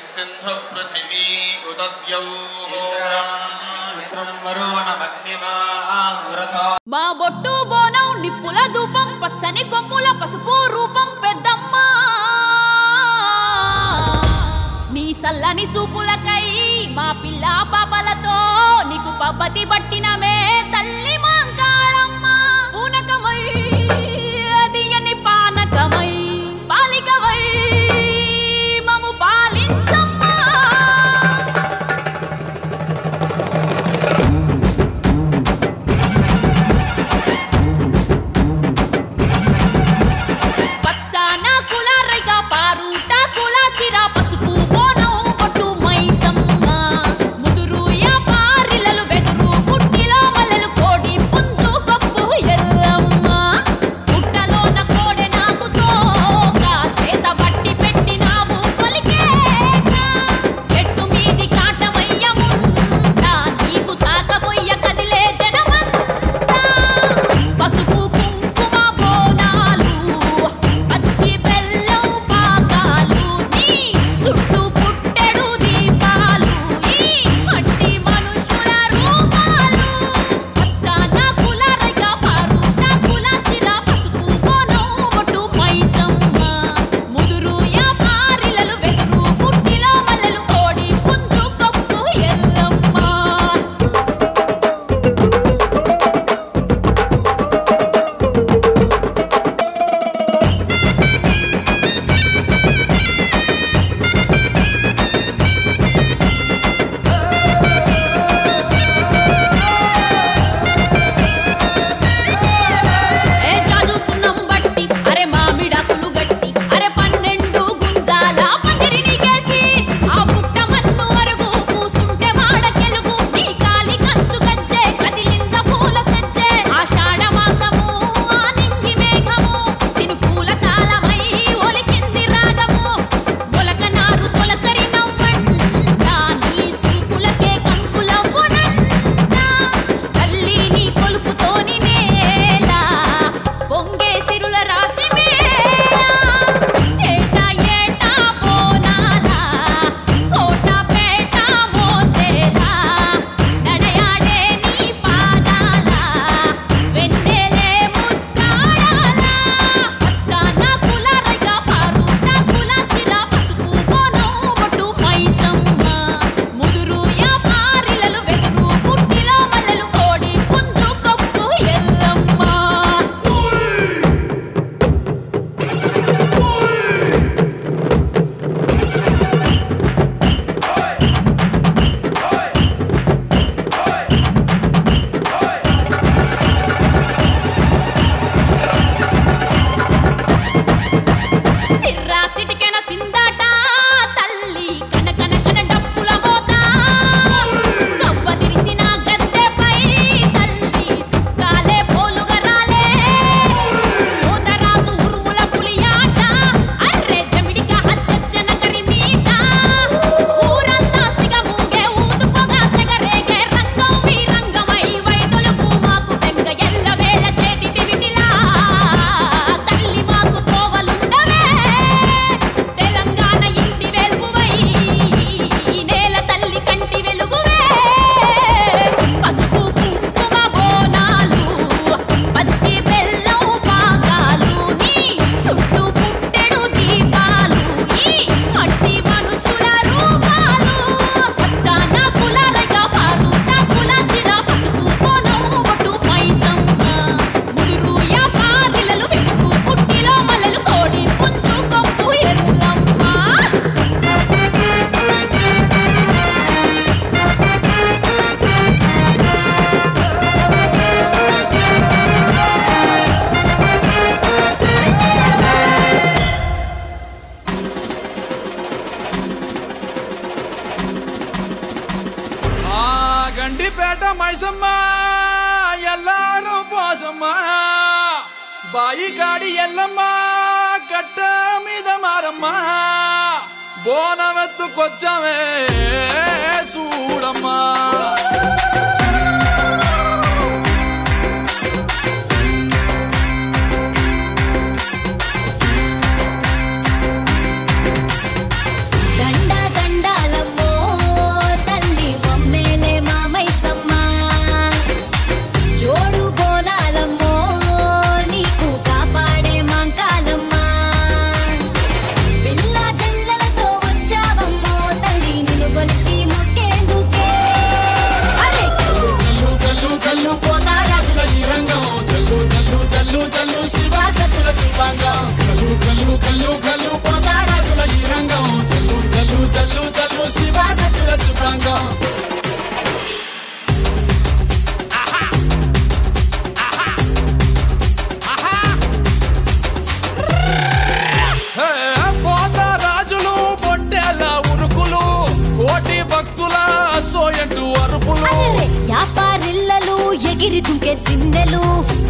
सिंधुः पृथिवी उदद्यौ మా బొట్టు బోనం నిప్పుల ధూపం పచ్చని కొమ్ముల పసుపు రూపం పెద్దమ్మ నీ సల్లని సూపులకై మా పిల్ల పాపలతో నీకు పబ్బతి పట్టినమే తల్లి మాంకాళమ్మ పూనకమై అదియని పానకమై పాలికవై మము పాలించమ్మ పుట్టిలో మల్లెలు బాయి కాడి ఎల్లమ్మ కట్ట మీద మారమ్మ బోనమెత్తుకొచ్చామే చూడమ్మా ఎగిరి దుంకే సిందెలు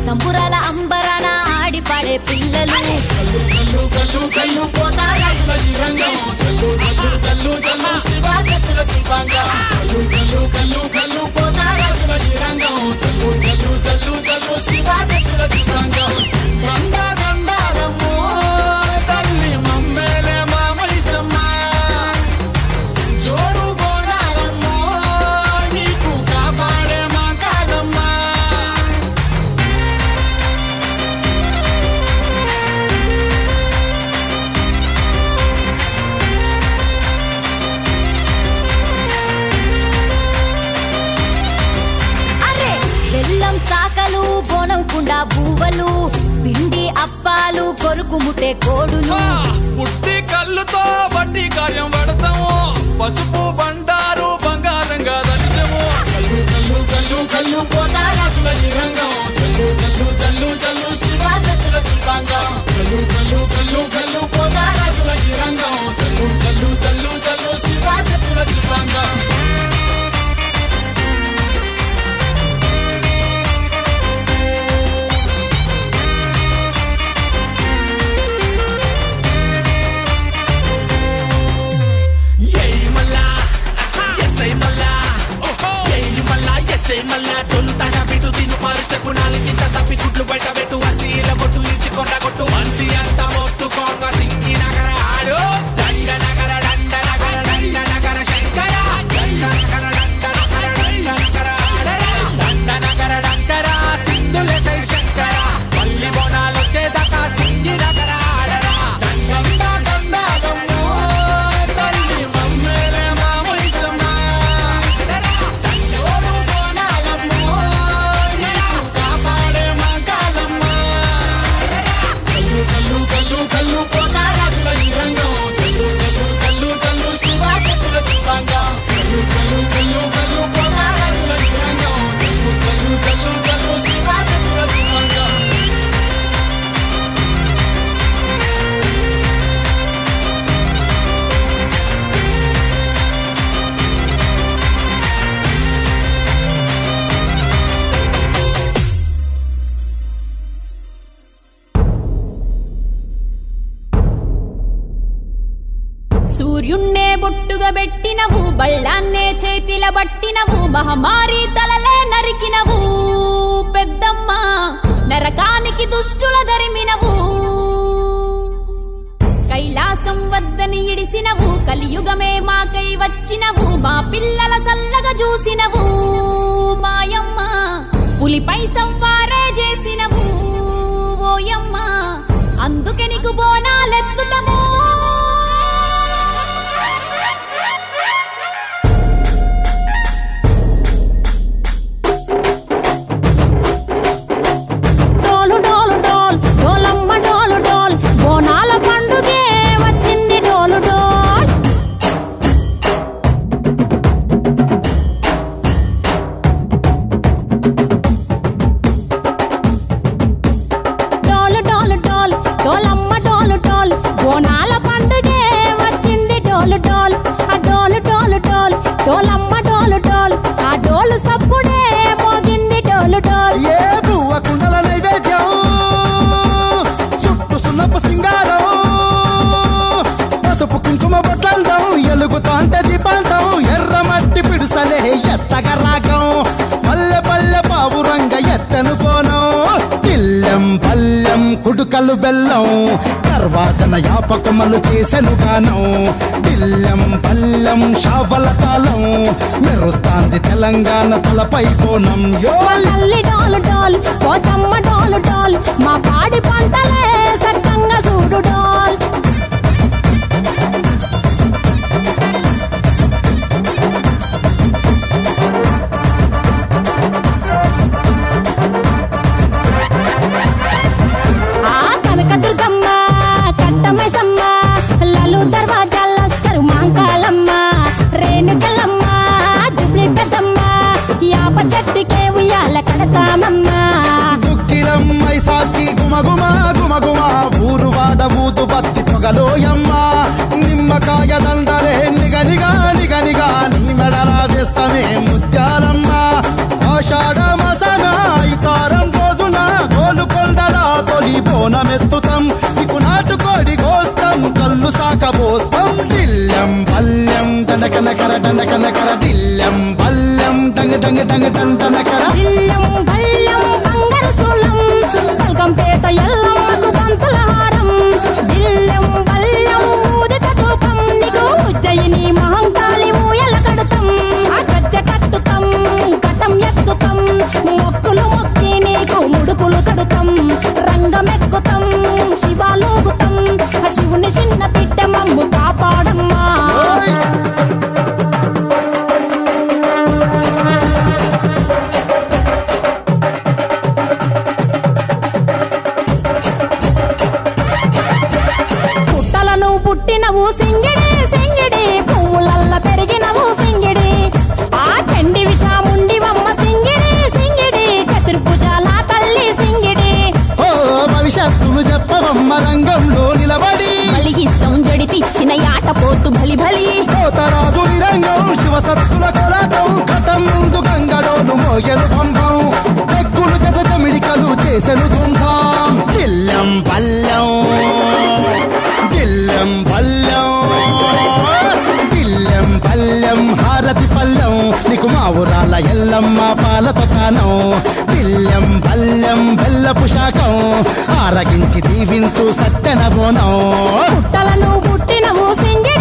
సంబురాల అంబరాన ఆడి పాడే పిల్లలు కల్లు కల్లు కల్లు కల్లు పోతారాజుల రంగం చల్లు చల్లు చల్లు చల్లు శివ సత్తుల శివాంగం కల్లు కల్లు కల్లు కల్లు పోతారాజుల రంగం చల్లు చల్లు చల్లు చల్లు శివ సత్తుల శివాంగం దండ దండాలమ్మో తల్లి మమ్మేలే మామైసమ్మ జోడు బోనాలమ్మో నీకు కాపాడే సాకలు బోనం కుండా బూవలు పిండి అప్పాలు కొరుకు ముట్టే కోడులు పుట్టి కళ్ళుతో బట్టి కార్యం పడతాము పసుపు బండారు బంగారంగా దలిసము కల్లు కల్లు కల్లు కల్లు పోతారాజుల రంగం చల్లు చల్లు చల్లు చల్లు శివ సత్తుల శివాంగం కల్లు కల్లు కల్లు కల్లు పోతారాజుల రంగం చల్లు చల్లు చల్లు చల్లు శివ సత్తుల శివాంగం మళ్ళా తొలుత బిటు తిను పారిస్తే పునాలి కింద తప్పి గుడ్లు బయట పెట్టు అసీల కొట్టు ఇచ్చి కొండ కొట్టు మంది అంతా మొత్తుకోంగ సింగి నగర ఆడు దండ నగర దండ నగర దండ నగర శంకర దండ నగర దండ నగర దండ నగర ఆడరా దండ నగర దండరా సింధులే సై శంకర మల్లి బోనాలు వచ్చేదాకా సింగి నగర ఆడరా దండ దండాలమ్మో తల్లి మమ్మేలే మామైసమ్మ కల్లు పోతారాజుల రంగం చల్లు చల్లు చల్లు చల్లు శివ సత్తుల శివాంగం కల్లు కల్లు కల్లు కల్లు పోతారాజుల రంగం చల్లు చల్లు చల్లు చల్లు శివ సత్తుల శివాంగం సూర్యున్నే బొట్టుగా పెట్టినవు బళ్ళాన్నే చేతిల బట్టినవు మహమారి తలలే నరికినవు పెద్దమ్మ నరకానికి దుష్టుల దరిమినవు కైలాసం వద్దని ఇడిసినవు కలియుగమే మాకై వచ్చినవు మా పిల్లల సల్లగా చూసినవు మాయమ్మ పులిపై సంవారే చేసినవు ఓయమ్మ అందుకే నీకు బోనాలెత్తుతము డోలమ్మ డోలు డోల్ బోనాల వెలుగుతాంటే దీపాంతం ఎర్రమట్టి పిడుసలే ఎత్తగ రాగం పల్లె పల్లె పావురంగ ఎత్తను పోనం తిల్లెం పల్లెం కుడుకలు బెల్లం కర్వాచన యాపకమలు చేసెను గానం తిల్లెం పల్లెం షావల తాళం మెరుస్తాంది తెలంగాణ తలపై కోణం తల్లి డోలు డోల్ పోచమ్మ డోలు డోల్ మా పాడి పంటలే సక్కంగా చూడు డోల్ కనకదుర్గమ్మ కట్టమైసమ్మ లలు దర్వాజా లస్కరు మాంకాలమ్మ రేణుకలమ్మ జుబ్లి పెద్దమ్మ యాప చెట్టుకే ఉయ్యాల కడతామమ్మ దుక్కిలమ్మై సాచి గుమగుమ గుమగుమ ఊరు వాడ ఊదు బత్తి పొగలోయమ్మ నిమ్మకాయ దండలే నిగనిగా నిగనిగా నీ మెడలా వేస్తమే ముత్యాలమ్మ ఆషాఢ మసన ఇతారం రోజున గోలుకొండల తొలి బోనమెత్తుతాం నీకు నాటుకోడి కోస్తాం కళ్ళు సాకబోస్తాం దిల్లెం పల్లెం దండకనకర దండకనకర దిల్లెం పల్లెం డంగ డంగ డంగ డండనకర దిల్లం బల్లం బంగారు సోలం పల్కంపేట ఎల్లమ్మకు పంతుల హారం దిల్లం బల్లం ఊదిత ధూపం నీకు ఉజ్జయిని మహంకాళి ఊయల కడుతాం గజ్జ కట్టుతాం కటం ఎత్తుతాం మొక్కులు మొక్కి నీకు ముడుపులు కడుతాం రంగమెక్కుతాం శివాలోగుతాం శివుని చిన్న బిడ్డ మమ్ము కాపాడమ్మా పుట్టలను పుట్టినవు సింగిడి సింగిడి పువ్వులల్ల పెరిగినవు సింగిడి ఆ చండివి చాముండివమ్మ సింగిడి సింగిడి చతుర్భుజాల తల్లి సింగిడి ఓ భవిష్యత్తును చెప్పవమ్మ రంగంలో నిలబడి బలిగిస్తాం జడితిచ్చిన యాట పోతు బలి బలి కోతరాజు రంగం శివసత్తుల కొలాటం కటం ముందు గంగడోలు మోయను పంపం చెక్కులు జత జమిడికలు చేసెను తుంటాం దిల్లెం పల్లెం దిల్లెం పల్లెం దిల్లెం పల్లెం హారతి పల్లెం నీకు మా ఊరాల ఎల్లమ్మ పాలతో కానం దిల్లెం పల్లెం బెల్లపు శాఖం ఆరగించి దీవించు సత్తెన బోనం పుట్టలను పుట్టినవు సింగిడి